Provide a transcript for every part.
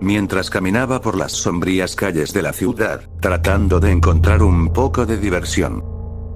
mientras caminaba por las sombrías calles de la ciudad, tratando de encontrar un poco de diversión.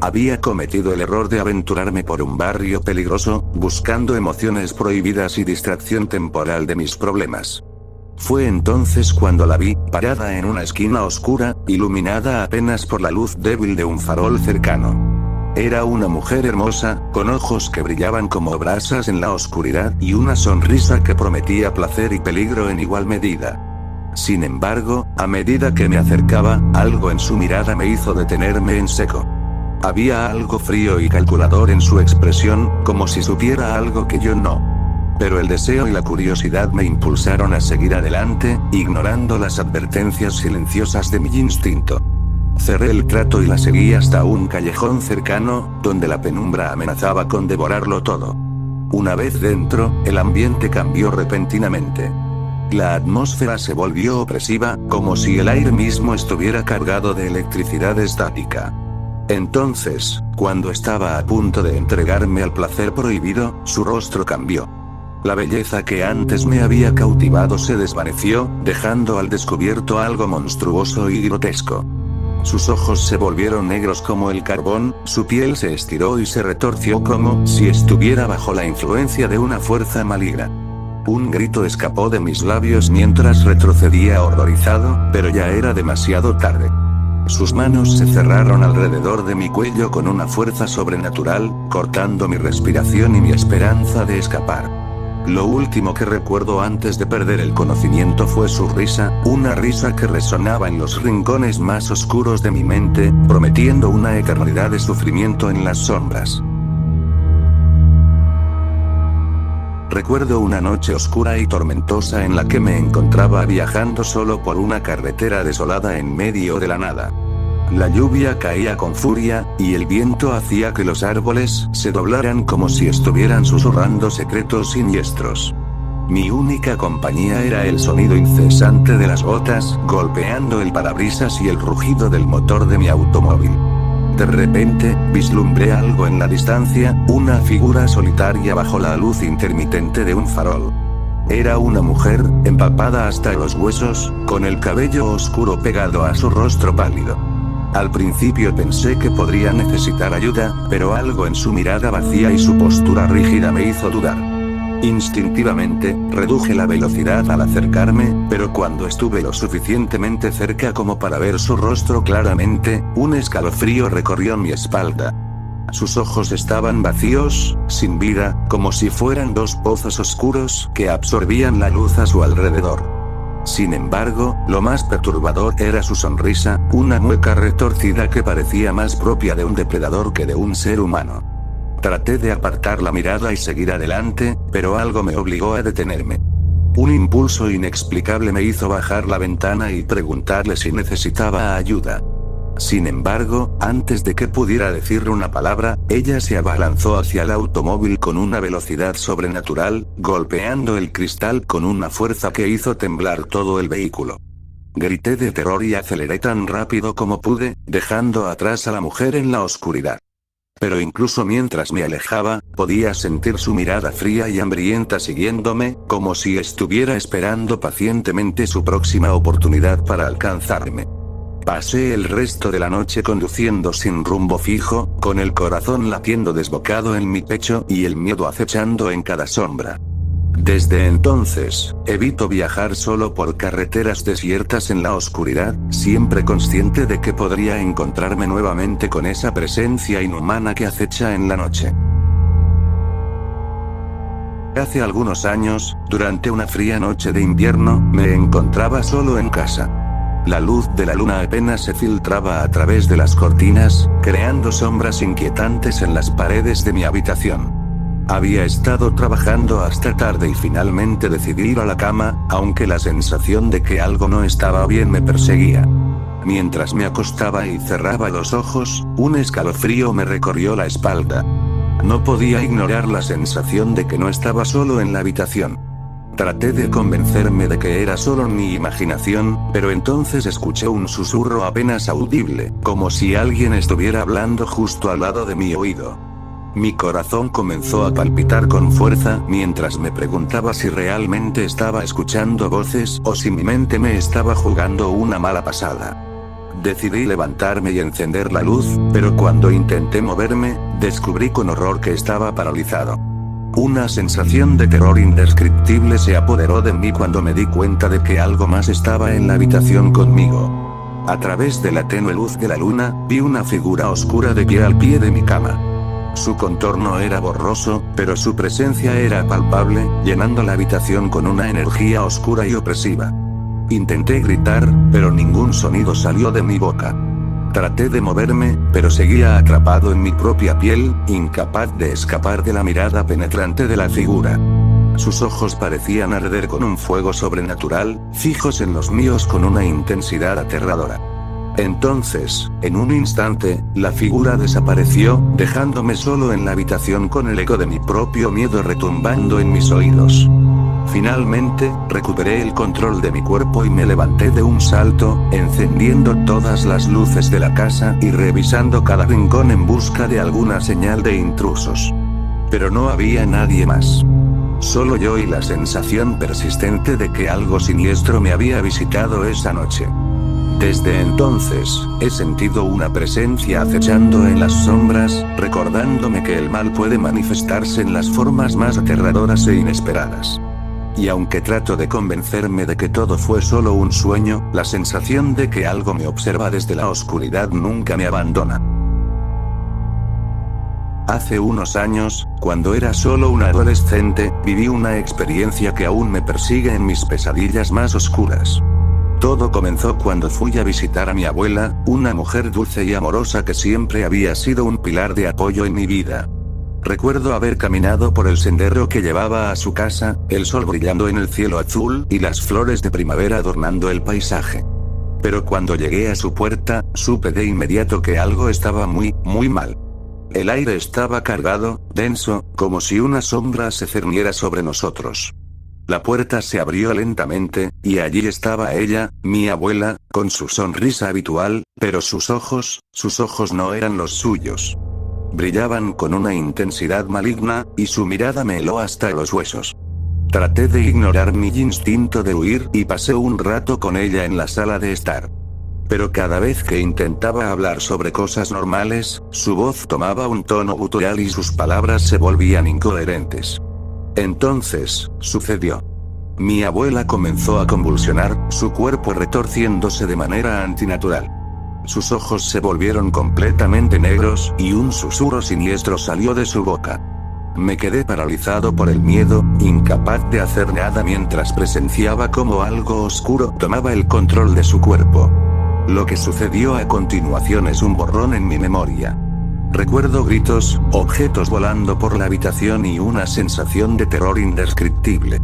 Había cometido el error de aventurarme por un barrio peligroso, buscando emociones prohibidas y distracción temporal de mis problemas. Fue entonces cuando la vi, parada en una esquina oscura, iluminada apenas por la luz débil de un farol cercano. Era una mujer hermosa, con ojos que brillaban como brasas en la oscuridad y una sonrisa que prometía placer y peligro en igual medida. Sin embargo, a medida que me acercaba, algo en su mirada me hizo detenerme en seco. Había algo frío y calculador en su expresión, como si supiera algo que yo no. Pero el deseo y la curiosidad me impulsaron a seguir adelante, ignorando las advertencias silenciosas de mi instinto. Cerré el trato y la seguí hasta un callejón cercano, donde la penumbra amenazaba con devorarlo todo. Una vez dentro, el ambiente cambió repentinamente. La atmósfera se volvió opresiva, como si el aire mismo estuviera cargado de electricidad estática. Entonces, cuando estaba a punto de entregarme al placer prohibido, su rostro cambió. La belleza que antes me había cautivado se desvaneció, dejando al descubierto algo monstruoso y grotesco. Sus ojos se volvieron negros como el carbón, su piel se estiró y se retorció como si estuviera bajo la influencia de una fuerza maligna. Un grito escapó de mis labios mientras retrocedía horrorizado, pero ya era demasiado tarde. Sus manos se cerraron alrededor de mi cuello con una fuerza sobrenatural, cortando mi respiración y mi esperanza de escapar. Lo último que recuerdo antes de perder el conocimiento fue su risa, una risa que resonaba en los rincones más oscuros de mi mente, prometiendo una eternidad de sufrimiento en las sombras. Recuerdo una noche oscura y tormentosa en la que me encontraba viajando solo por una carretera desolada en medio de la nada. La lluvia caía con furia, y el viento hacía que los árboles se doblaran como si estuvieran susurrando secretos siniestros. Mi única compañía era el sonido incesante de las gotas golpeando el parabrisas y el rugido del motor de mi automóvil. De repente, vislumbré algo en la distancia, una figura solitaria bajo la luz intermitente de un farol. Era una mujer, empapada hasta los huesos, con el cabello oscuro pegado a su rostro pálido. Al principio pensé que podría necesitar ayuda, pero algo en su mirada vacía y su postura rígida me hizo dudar. Instintivamente, reduje la velocidad al acercarme, pero cuando estuve lo suficientemente cerca como para ver su rostro claramente, un escalofrío recorrió mi espalda. Sus ojos estaban vacíos, sin vida, como si fueran dos pozos oscuros que absorbían la luz a su alrededor. Sin embargo, lo más perturbador era su sonrisa, una mueca retorcida que parecía más propia de un depredador que de un ser humano. Traté de apartar la mirada y seguir adelante, pero algo me obligó a detenerme. Un impulso inexplicable me hizo bajar la ventana y preguntarle si necesitaba ayuda. Sin embargo, antes de que pudiera decir una palabra, ella se abalanzó hacia el automóvil con una velocidad sobrenatural, golpeando el cristal con una fuerza que hizo temblar todo el vehículo. Grité de terror y aceleré tan rápido como pude, dejando atrás a la mujer en la oscuridad. Pero incluso mientras me alejaba, podía sentir su mirada fría y hambrienta siguiéndome, como si estuviera esperando pacientemente su próxima oportunidad para alcanzarme. Pasé el resto de la noche conduciendo sin rumbo fijo, con el corazón latiendo desbocado en mi pecho y el miedo acechando en cada sombra. Desde entonces, evito viajar solo por carreteras desiertas en la oscuridad, siempre consciente de que podría encontrarme nuevamente con esa presencia inhumana que acecha en la noche. Hace algunos años, durante una fría noche de invierno, me encontraba solo en casa. La luz de la luna apenas se filtraba a través de las cortinas, creando sombras inquietantes en las paredes de mi habitación. Había estado trabajando hasta tarde y finalmente decidí ir a la cama, aunque la sensación de que algo no estaba bien me perseguía. Mientras me acostaba y cerraba los ojos, un escalofrío me recorrió la espalda. No podía ignorar la sensación de que no estaba solo en la habitación. Traté de convencerme de que era solo mi imaginación, pero entonces escuché un susurro apenas audible, como si alguien estuviera hablando justo al lado de mi oído. Mi corazón comenzó a palpitar con fuerza mientras me preguntaba si realmente estaba escuchando voces o si mi mente me estaba jugando una mala pasada. Decidí levantarme y encender la luz, pero cuando intenté moverme, descubrí con horror que estaba paralizado. Una sensación de terror indescriptible se apoderó de mí cuando me di cuenta de que algo más estaba en la habitación conmigo. A través de la tenue luz de la luna, vi una figura oscura de pie al pie de mi cama. Su contorno era borroso, pero su presencia era palpable, llenando la habitación con una energía oscura y opresiva. Intenté gritar, pero ningún sonido salió de mi boca. Traté de moverme, pero seguía atrapado en mi propia piel, incapaz de escapar de la mirada penetrante de la figura. Sus ojos parecían arder con un fuego sobrenatural, fijos en los míos con una intensidad aterradora. Entonces, en un instante, la figura desapareció, dejándome solo en la habitación con el eco de mi propio miedo retumbando en mis oídos. Finalmente, recuperé el control de mi cuerpo y me levanté de un salto, encendiendo todas las luces de la casa y revisando cada rincón en busca de alguna señal de intrusos. Pero no había nadie más. Solo yo y la sensación persistente de que algo siniestro me había visitado esa noche. Desde entonces, he sentido una presencia acechando en las sombras, recordándome que el mal puede manifestarse en las formas más aterradoras e inesperadas. Y aunque trato de convencerme de que todo fue solo un sueño, la sensación de que algo me observa desde la oscuridad nunca me abandona. Hace unos años, cuando era solo un adolescente, viví una experiencia que aún me persigue en mis pesadillas más oscuras. Todo comenzó cuando fui a visitar a mi abuela, una mujer dulce y amorosa que siempre había sido un pilar de apoyo en mi vida. Recuerdo haber caminado por el sendero que llevaba a su casa, el sol brillando en el cielo azul y las flores de primavera adornando el paisaje. Pero cuando llegué a su puerta, supe de inmediato que algo estaba muy mal. El aire estaba cargado, denso, como si una sombra se cerniera sobre nosotros. La puerta se abrió lentamente, y allí estaba ella, mi abuela, con su sonrisa habitual, pero sus ojos no eran los suyos. Brillaban con una intensidad maligna, y su mirada me heló hasta los huesos. Traté de ignorar mi instinto de huir y pasé un rato con ella en la sala de estar. Pero cada vez que intentaba hablar sobre cosas normales, su voz tomaba un tono gutural y sus palabras se volvían incoherentes. Entonces, sucedió. Mi abuela comenzó a convulsionar, su cuerpo retorciéndose de manera antinatural. Sus ojos se volvieron completamente negros, y un susurro siniestro salió de su boca. Me quedé paralizado por el miedo, incapaz de hacer nada mientras presenciaba cómo algo oscuro tomaba el control de su cuerpo. Lo que sucedió a continuación es un borrón en mi memoria. Recuerdo gritos, objetos volando por la habitación y una sensación de terror indescriptible.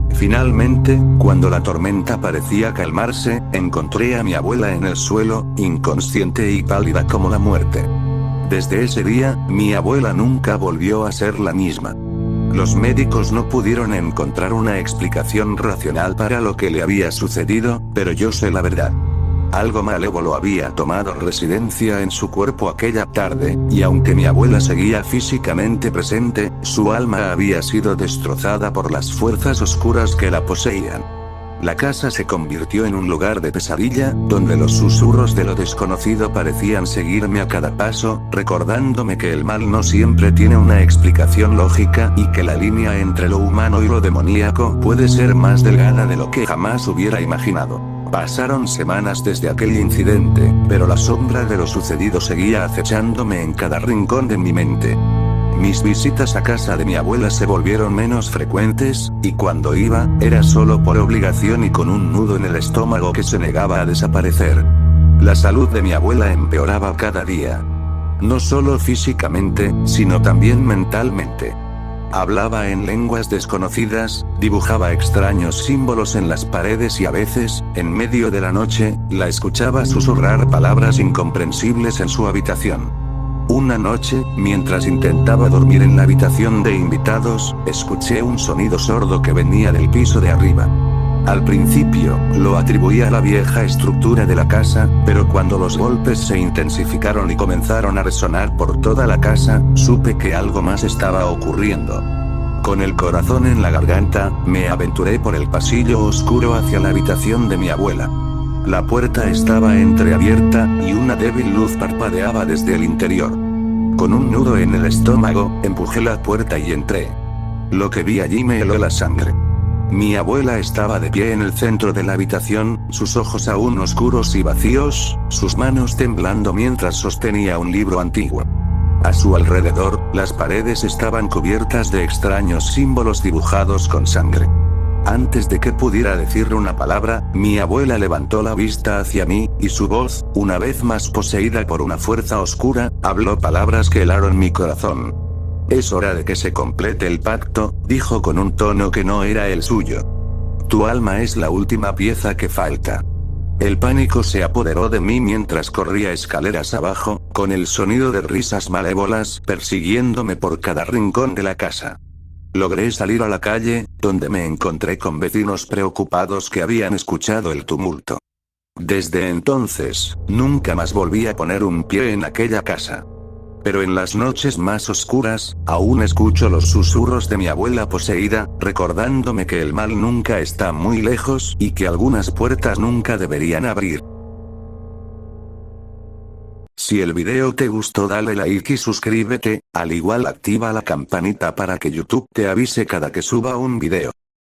Finalmente, cuando la tormenta parecía calmarse, encontré a mi abuela en el suelo, inconsciente y pálida como la muerte. Desde ese día, mi abuela nunca volvió a ser la misma. Los médicos no pudieron encontrar una explicación racional para lo que le había sucedido, pero yo sé la verdad. Algo malévolo había tomado residencia en su cuerpo aquella tarde, y aunque mi abuela seguía físicamente presente, su alma había sido destrozada por las fuerzas oscuras que la poseían. La casa se convirtió en un lugar de pesadilla, donde los susurros de lo desconocido parecían seguirme a cada paso, recordándome que el mal no siempre tiene una explicación lógica y que la línea entre lo humano y lo demoníaco puede ser más delgada de lo que jamás hubiera imaginado. Pasaron semanas desde aquel incidente, pero la sombra de lo sucedido seguía acechándome en cada rincón de mi mente. Mis visitas a casa de mi abuela se volvieron menos frecuentes, y cuando iba, era solo por obligación y con un nudo en el estómago que se negaba a desaparecer. La salud de mi abuela empeoraba cada día. No solo físicamente, sino también mentalmente. Hablaba en lenguas desconocidas, dibujaba extraños símbolos en las paredes y a veces, en medio de la noche, la escuchaba susurrar palabras incomprensibles en su habitación. Una noche, mientras intentaba dormir en la habitación de invitados, escuché un sonido sordo que venía del piso de arriba. Al principio, lo atribuía a la vieja estructura de la casa, pero cuando los golpes se intensificaron y comenzaron a resonar por toda la casa, supe que algo más estaba ocurriendo. Con el corazón en la garganta, me aventuré por el pasillo oscuro hacia la habitación de mi abuela. La puerta estaba entreabierta, y una débil luz parpadeaba desde el interior. Con un nudo en el estómago, empujé la puerta y entré. Lo que vi allí me heló la sangre. Mi abuela estaba de pie en el centro de la habitación, sus ojos aún oscuros y vacíos, sus manos temblando mientras sostenía un libro antiguo. A su alrededor, las paredes estaban cubiertas de extraños símbolos dibujados con sangre. Antes de que pudiera decir una palabra, mi abuela levantó la vista hacia mí, y su voz, una vez más poseída por una fuerza oscura, habló palabras que helaron mi corazón. «Es hora de que se complete el pacto», dijo con un tono que no era el suyo. «Tu alma es la última pieza que falta». El pánico se apoderó de mí mientras corría escaleras abajo, con el sonido de risas malévolas persiguiéndome por cada rincón de la casa. Logré salir a la calle, donde me encontré con vecinos preocupados que habían escuchado el tumulto. Desde entonces, nunca más volví a poner un pie en aquella casa. Pero en las noches más oscuras, aún escucho los susurros de mi abuela poseída, recordándome que el mal nunca está muy lejos y que algunas puertas nunca deberían abrir. Si el video te gustó, dale like y suscríbete, al igual activa la campanita para que YouTube te avise cada que suba un video.